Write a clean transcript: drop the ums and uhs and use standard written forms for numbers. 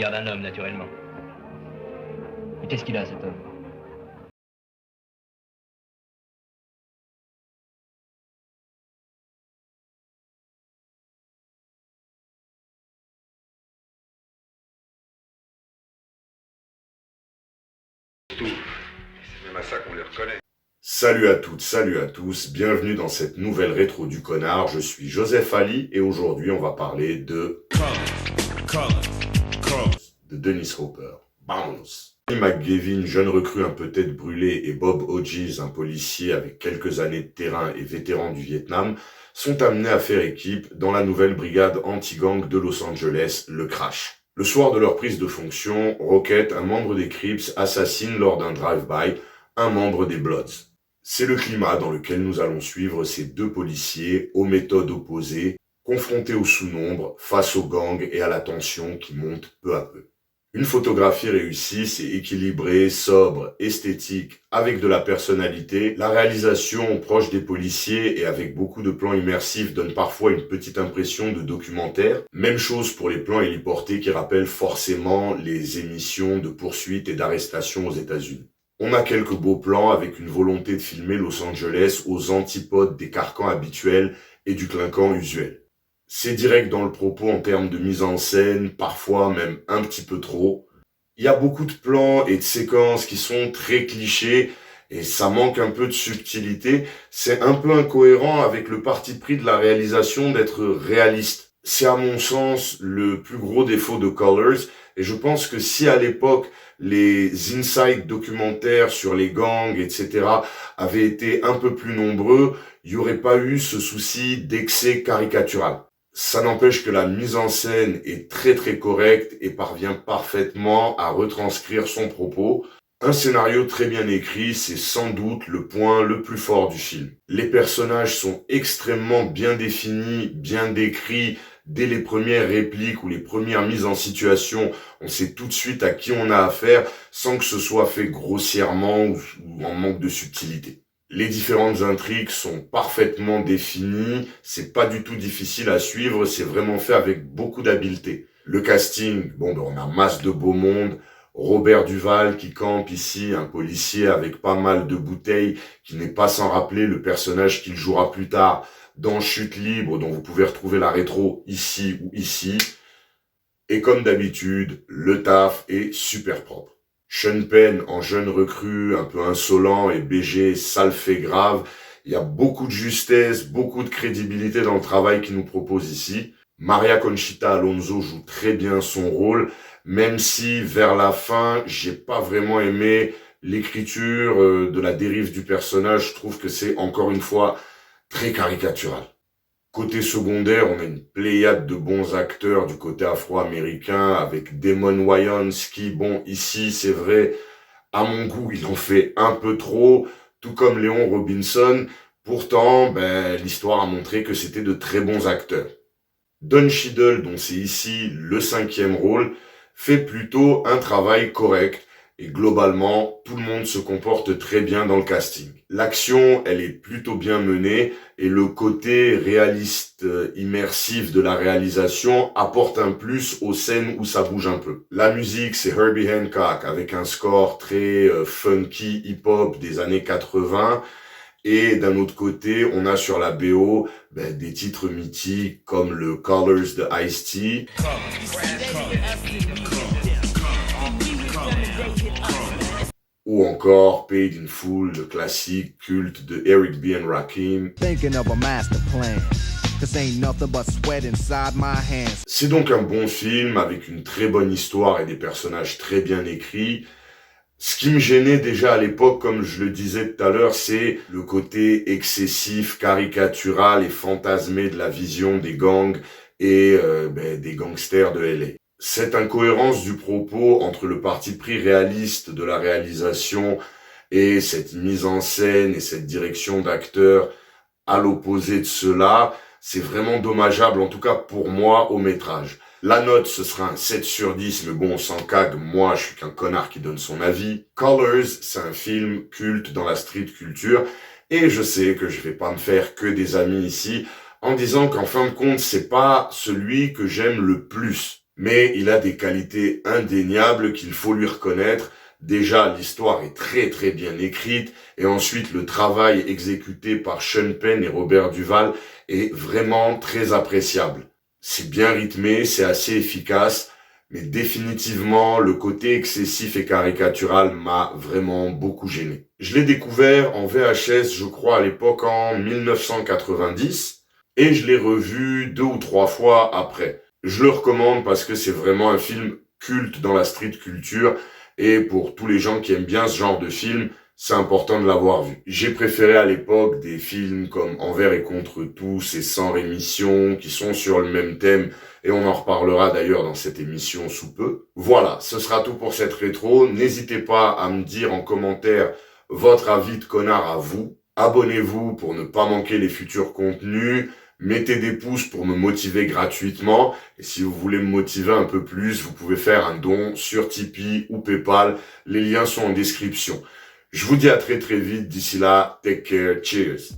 regard d'un homme, naturellement. Mais qu'est-ce qu'il a, cet homme? Tout. C'est même à ça qu'on les reconnaît. Salut à toutes, salut à tous, bienvenue dans cette nouvelle rétro du connard, je suis Joseph Ali et aujourd'hui on va parler de Dennis Hopper, Bounce. McGavin, jeune recrue un peu tête brûlée, et Bob Hodges, un policier avec quelques années de terrain et vétéran du Vietnam, sont amenés à faire équipe dans la nouvelle brigade anti-gang de Los Angeles, le Crash. Le soir de leur prise de fonction, Rocket, un membre des Crips, assassine lors d'un drive-by un membre des Bloods. C'est le climat dans lequel nous allons suivre ces deux policiers aux méthodes opposées, confrontés au sous-nombre, face aux gangs et à la tension qui monte peu à peu. Une photographie réussie, c'est équilibré, sobre, esthétique, avec de la personnalité. La réalisation proche des policiers et avec beaucoup de plans immersifs donne parfois une petite impression de documentaire. Même chose pour les plans héliportés qui rappellent forcément les émissions de poursuite et d'arrestation aux États-Unis. On a quelques beaux plans avec une volonté de filmer Los Angeles aux antipodes des carcans habituels et du clinquant usuel. C'est direct dans le propos en termes de mise en scène, parfois même un petit peu trop. Il y a beaucoup de plans et de séquences qui sont très clichés et ça manque un peu de subtilité. C'est un peu incohérent avec le parti pris de la réalisation d'être réaliste. C'est à mon sens le plus gros défaut de Colors et je pense que si à l'époque les insights documentaires sur les gangs, etc. avaient été un peu plus nombreux, il n'y aurait pas eu ce souci d'excès caricatural. Ça n'empêche que la mise en scène est très très correcte et parvient parfaitement à retranscrire son propos. Un scénario très bien écrit, c'est sans doute le point le plus fort du film. Les personnages sont extrêmement bien définis, bien décrits. Dès les premières répliques ou les premières mises en situation, on sait tout de suite à qui on a affaire sans que ce soit fait grossièrement ou en manque de subtilité. Les différentes intrigues sont parfaitement définies, c'est pas du tout difficile à suivre, c'est vraiment fait avec beaucoup d'habileté. Le casting, on a masse de beau monde. Robert Duvall qui campe ici, un policier avec pas mal de bouteilles, qui n'est pas sans rappeler le personnage qu'il jouera plus tard dans Chute libre, dont vous pouvez retrouver la rétro ici ou ici. Et comme d'habitude, le taf est super propre. Sean Penn en jeune recrue, un peu insolent et BG, ça le fait grave. Il y a beaucoup de justesse, beaucoup de crédibilité dans le travail qu'il nous propose ici. Maria Conchita Alonso joue très bien son rôle, même si vers la fin, j'ai pas vraiment aimé l'écriture de la dérive du personnage. Je trouve que c'est encore une fois très caricatural. Côté secondaire, on a une pléiade de bons acteurs du côté afro-américain avec Damon Wayans qui, ici, c'est vrai, à mon goût, il en fait un peu trop, tout comme Léon Robinson. Pourtant, l'histoire a montré que c'était de très bons acteurs. Don Cheadle, dont c'est ici le 5e rôle, fait plutôt un travail correct. Et globalement, tout le monde se comporte très bien dans le casting. L'action, elle est plutôt bien menée et le côté réaliste, immersif de la réalisation apporte un plus aux scènes où ça bouge un peu. La musique, c'est Herbie Hancock avec un score très funky hip-hop des années 80. Et d'un autre côté, on a sur la BO des titres mythiques comme le Colors de Ice-T. Ou encore Paid in Full, le classique culte de Eric B. and Rakim. C'est donc un bon film avec une très bonne histoire et des personnages très bien écrits. Ce qui me gênait déjà à l'époque, comme je le disais tout à l'heure, c'est le côté excessif, caricatural et fantasmé de la vision des gangs et des gangsters de LA. Cette incohérence du propos entre le parti pris réaliste de la réalisation et cette mise en scène et cette direction d'acteur à l'opposé de cela, c'est vraiment dommageable, en tout cas pour moi, au métrage. La note, ce sera un 7 sur 10, mais sans cag, moi, je suis qu'un connard qui donne son avis. Colors, c'est un film culte dans la street culture, et je sais que je vais pas me faire que des amis ici, en disant qu'en fin de compte, c'est pas celui que j'aime le plus. mais il a des qualités indéniables qu'il faut lui reconnaître. Déjà, l'histoire est très très bien écrite, et ensuite le travail exécuté par Sean Penn et Robert Duvall est vraiment très appréciable. C'est bien rythmé, c'est assez efficace, mais définitivement le côté excessif et caricatural m'a vraiment beaucoup gêné. Je l'ai découvert en VHS, je crois à l'époque en 1990, et je l'ai revu 2 ou 3 fois après. Je le recommande parce que c'est vraiment un film culte dans la street culture, et pour tous les gens qui aiment bien ce genre de film, c'est important de l'avoir vu. J'ai préféré à l'époque des films comme Envers et contre tous et Sans rémission, qui sont sur le même thème, et on en reparlera d'ailleurs dans cette émission sous peu. Voilà, ce sera tout pour cette rétro. N'hésitez pas à me dire en commentaire votre avis de connard à vous. Abonnez-vous pour ne pas manquer les futurs contenus. Mettez des pouces pour me motiver gratuitement. Et si vous voulez me motiver un peu plus, vous pouvez faire un don sur Tipeee ou Paypal. Les liens sont en description. Je vous dis à très très vite. D'ici là, take care. Cheers.